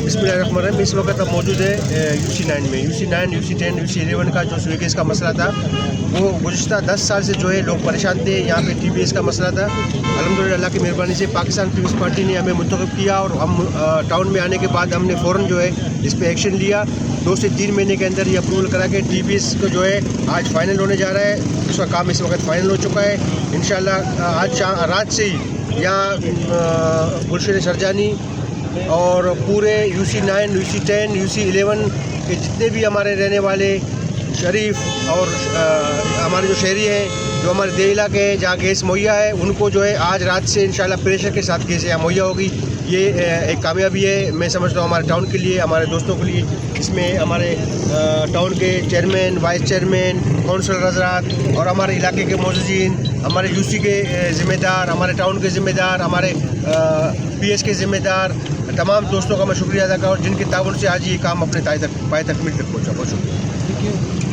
बिस्मिल्लाहिर्रहमानिर्रहीम। इस वक्त हम मौजूद है UC9 में। UC9, UC10, UC11 का जो स्वीकेज का मसला था वो गुज़िश्ता 10 साल से जो है लोग परेशान थे। यहाँ पे TBS का मसला था। अल्हम्दुलिल्लाह अल्लाह की मेहरबानी से पाकिस्तान पीपल्स पार्टी ने हमें मुंतखब किया और हम टाउन में आने के बाद हमने फ़ौरन जो है इस पर एक्शन लिया। 2 से 3 महीने के अंदर ये अप्रूवल करा के TBS को जो है आज फाइनल होने जा रहा है। उसका काम इस वक्त फ़ाइनल हो चुका है। इंशाअल्लाह आज रात से ही यहाँ गुलशन सरजानी और पूरे UC9, UC10, UC11 के जितने भी हमारे रहने वाले शरीफ और हमारे जो शहरी हैं, जो हमारे देह इलाके हैं जहाँ गैस मुहैया है, उनको जो है आज रात से इंशाल्लाह प्रेशर के साथ गैस यहाँ मुहैया होगी। ये एक कामयाबी है, मैं समझता हूँ हमारे टाउन के लिए, हमारे दोस्तों के लिए। इसमें हमारे टाउन के चेयरमैन, वाइस चेयरमैन, काउंसलर हज़रात और हमारे इलाके के मौजूदीन, हमारे UC के ज़िम्मेदार, हमारे टाउन के ज़िम्मेदार, हमारे PS के ज़िम्मेदार, तमाम दोस्तों का मैं शुक्रिया अदा करूँ जिनके ताउन से आज ये काम अपने पाए तकमील तक पहुँचा। बहुत शुक्रिया।